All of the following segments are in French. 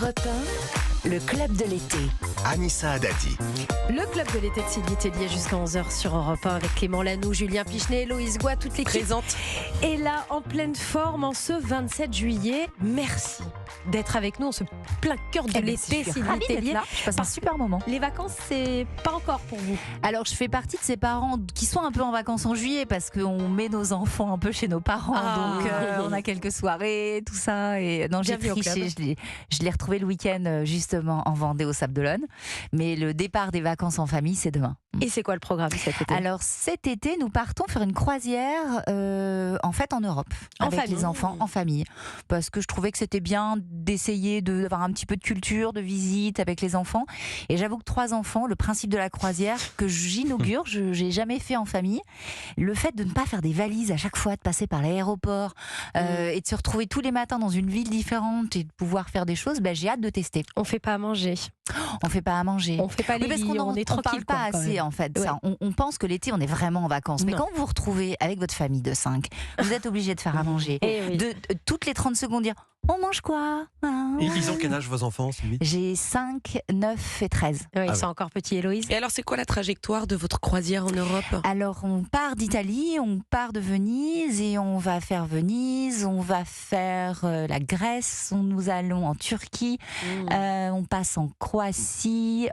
Europe 1, le club de l'été. Anissa Haddadi. Le club de l'été de Sylvie Tellier jusqu'à 11h sur Europe 1 avec Clément Lanoux, Julien Pichenet, Héloïse Goua, toute l'équipe présente. Et là, en pleine forme, en ce 27 juillet, merci d'être avec nous en ce plein cœur de l'été, Sylvie Tellier. Je passe un super moment. Les vacances, c'est pas encore pour vous. Alors, je fais partie de ces parents qui sont un peu en vacances en juillet parce qu'on met nos enfants un peu chez nos parents. Donc, on a quelques soirées, tout ça. Et non, j'ai triché. Je l'ai retrouvé le week-end, justement, en Vendée, au Sable d'Olonne. Mais le départ des vacances en famille, c'est demain. Et c'est quoi le programme cet été ? Alors, cet été, nous partons faire une croisière, en fait, en Europe. Avec les enfants, en famille. Parce que je trouvais que c'était bien d'essayer d'avoir un petit peu de culture, de visite avec les enfants. Et j'avoue que 3 enfants, le principe de la croisière que j'inaugure, je n'ai jamais fait en famille. Le fait de ne pas faire des valises à chaque fois, de passer par l'aéroport et de se retrouver tous les matins dans une ville différente et de pouvoir faire des choses, j'ai hâte de tester. On fait pas à manger. On fait pas à manger. On fait pas les parce qu'on on est tranquille. On parle pas assez en fait. Ouais. Ça. On pense que l'été on est vraiment en vacances. Mais quand vous vous retrouvez avec votre famille de 5, vous êtes obligé de faire à manger. De toutes les 30 secondes dire on mange quoi ? Et ils ont quel âge vos enfants, Sylvie ? J'ai 5, 9 et 13. Oui, ils sont encore petits, Héloïse. Et alors, c'est quoi la trajectoire de votre croisière en Europe ? Alors, on part d'Italie, on part de Venise et on va faire Venise, on va faire la Grèce, nous allons en Turquie, on passe en Croatie,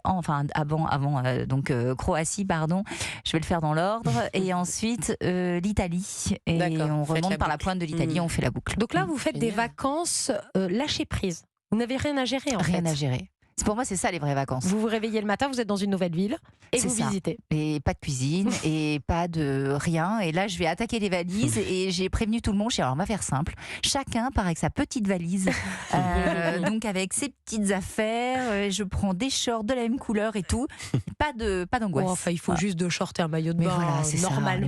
donc Croatie, pardon, je vais le faire dans l'ordre, et ensuite l'Italie. Et on remonte par la pointe de l'Italie, on fait la boucle. Donc là, vous faites des vacances lâcher prise. Vous n'avez rien à gérer en fait. Rien à gérer. Pour moi, c'est ça les vraies vacances. Vous vous réveillez le matin, vous êtes dans une nouvelle ville et vous visitez. Et pas de cuisine et pas de rien. Et là, je vais attaquer les valises et j'ai prévenu tout le monde. Alors, on va faire simple. Chacun part avec sa petite valise, donc avec ses petites affaires. Je prends des shorts de la même couleur et tout. Pas d'angoisse. Enfin, il faut juste 2 shorts et un maillot de bain. Voilà, c'est normalement,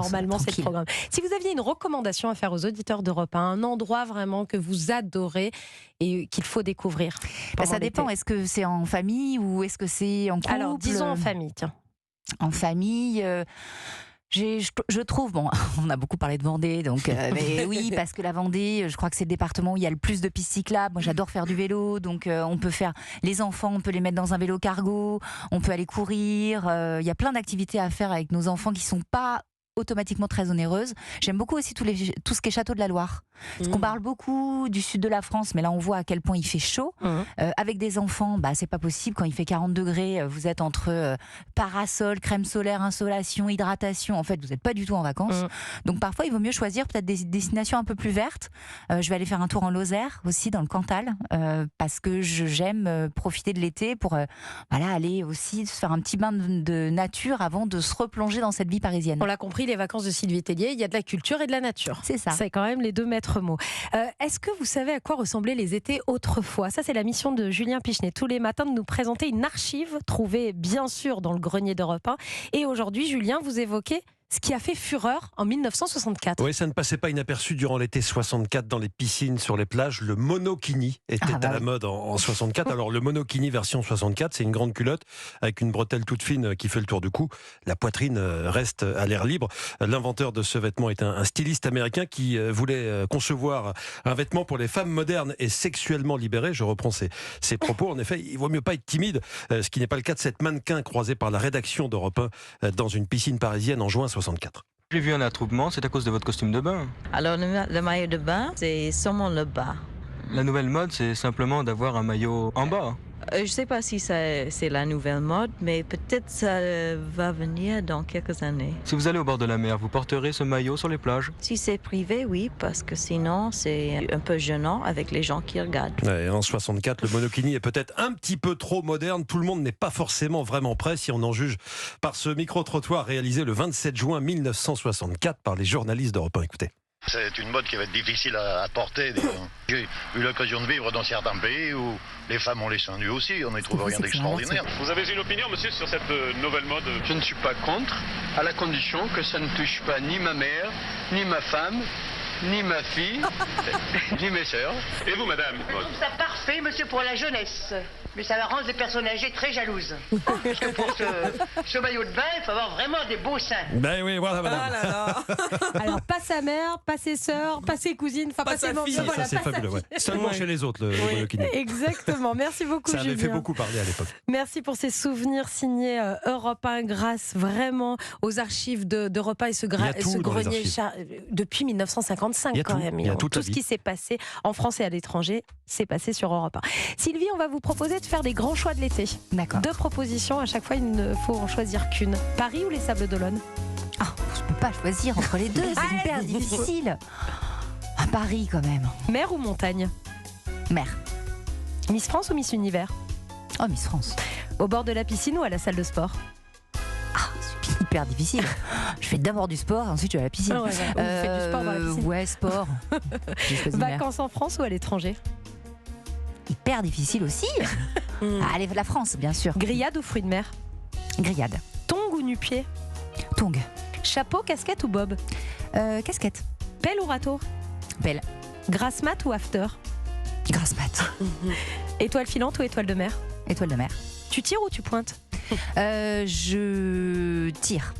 c'est le tranquille. programme. Si vous aviez une recommandation à faire aux auditeurs d'Europe 1, un endroit vraiment que vous adorez et qu'il faut découvrir. Ça dépend. Est-ce que c'est en famille ou est-ce que c'est en couple ? Alors, disons en famille, tiens. En famille, je trouve, on a beaucoup parlé de Vendée, donc, mais oui, parce que la Vendée, je crois que c'est le département où il y a le plus de pistes cyclables. Moi, j'adore faire du vélo, donc on peut faire les enfants, on peut les mettre dans un vélo cargo, on peut aller courir. Il y a plein d'activités à faire avec nos enfants qui sont pas automatiquement très onéreuse. J'aime beaucoup aussi tout ce qui est château de la Loire. Parce qu'on parle beaucoup du sud de la France, mais là on voit à quel point il fait chaud. Avec des enfants, c'est pas possible. Quand il fait 40 degrés, vous êtes entre parasol, crème solaire, insolation, hydratation. En fait, vous n'êtes pas du tout en vacances. Donc parfois, il vaut mieux choisir peut-être des destinations un peu plus vertes. Je vais aller faire un tour en Lozère aussi, dans le Cantal, parce que j'aime profiter de l'été pour aller aussi se faire un petit bain de nature avant de se replonger dans cette vie parisienne. On l'a compris, les vacances de Sylvie Tellier, il y a de la culture et de la nature. C'est ça. C'est quand même les 2 maîtres mots. Est-ce que vous savez à quoi ressemblaient les étés autrefois ? Ça, c'est la mission de Julien Pichenet, tous les matins, de nous présenter une archive trouvée bien sûr dans le grenier d'Europe 1. Et aujourd'hui, Julien, vous évoquez ce qui a fait fureur en 1964. Oui, ça ne passait pas inaperçu durant l'été 64 dans les piscines, sur les plages. Le monokini était à la mode en 64. Alors le monokini version 64, c'est une grande culotte avec une bretelle toute fine qui fait le tour du cou. La poitrine reste à l'air libre. L'inventeur de ce vêtement est un styliste américain qui voulait concevoir un vêtement pour les femmes modernes et sexuellement libérées. Je reprends ses propos. En effet, il vaut mieux pas être timide, ce qui n'est pas le cas de cette mannequin croisée par la rédaction d'Europe 1 dans une piscine parisienne en juin 64. J'ai vu un attroupement, c'est à cause de votre costume de bain. Alors le maillot de bain, c'est seulement le bas. La nouvelle mode, c'est simplement d'avoir un maillot en bas. Je ne sais pas si c'est la nouvelle mode, mais peut-être ça va venir dans quelques années. Si vous allez au bord de la mer, vous porterez ce maillot sur les plages ? Si c'est privé, oui, parce que sinon c'est un peu gênant avec les gens qui regardent. Ouais, en 64, le monokini est peut-être un petit peu trop moderne. Tout le monde n'est pas forcément vraiment prêt, si on en juge par ce micro-trottoir réalisé le 27 juin 1964 par les journalistes d'Europe 1. Écoutez. C'est une mode qui va être difficile à porter. J'ai eu l'occasion de vivre dans certains pays où les femmes ont les seins nus aussi. On n'y trouve rien d'extraordinaire. Vous avez une opinion, monsieur, sur cette nouvelle mode ? Je ne suis pas contre, à la condition que ça ne touche pas ni ma mère, ni ma femme, ni ma fille, ni mes sœurs. Et vous, madame? Je trouve ça parfait, monsieur, pour la jeunesse. Mais ça va rendre les personnes âgées très jalouses. Parce que pour ce maillot de bain, il faut avoir vraiment des beaux seins. Ben oui, voilà, madame. Ah là là. Alors, pas sa mère, pas ses sœurs, pas ses cousines, enfin Pas pas ses sa membres. fille. Ça, Voilà, c'est pas sa fabuleux. Ouais. fille. Seulement Ouais. chez les autres, le Oui. monokini. Exactement. Merci beaucoup, Ça avait Julien. fait beaucoup parler à l'époque. Merci pour ces souvenirs signés Europe 1 grâce vraiment aux archives d'Europe 1 et ce, Il y a tout ce dans les grenier archives. depuis 1955 Il y a quand tout. même. Il y a toute la Tout ce vie. qui s'est passé en France et à l'étranger s'est passé sur Europe 1. Sylvie, on va vous proposer de faire des grands choix de l'été. D'accord. 2 propositions, à chaque fois il ne faut en choisir qu'une. Paris ou les Sables d'Olonne? Ah, je peux pas choisir entre les deux, c'est hyper difficile. À Paris quand même. Mer ou montagne? Mer. Miss France ou Miss Univers? Oh, Miss France. Au bord de la piscine ou à la salle de sport? Ah, c'est hyper difficile. Je fais d'abord du sport, ensuite je vais à la piscine. Ah ouais, ouais. Vous faites du sport dans la piscine. Ouais, sport. J'ai choisi mer. Vacances en France ou à l'étranger? Hyper difficile aussi. Allez, la France, bien sûr. Grillade ou fruits de mer? Grillade. Tongs ou nu-pieds? Tongue. Chapeau, casquette ou bob? Casquette. Pelle ou râteau? Pelle. Grasse mat ou after? Grasse mat. Étoile filante ou étoile de mer? Étoile de mer. Tu tires ou tu pointes? Je tire.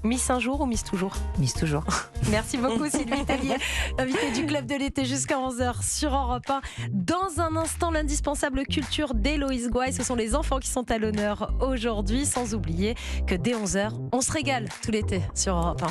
Miss un jour ou Miss toujours? Miss toujours. Merci beaucoup Sylvie Tellier, invitée du Club de l'été jusqu'à 11h sur Europe 1. Dans un instant, l'indispensable culture d'Héloïse Gouaille. Ce sont les enfants qui sont à l'honneur aujourd'hui, sans oublier que dès 11h, on se régale tout l'été sur Europe 1.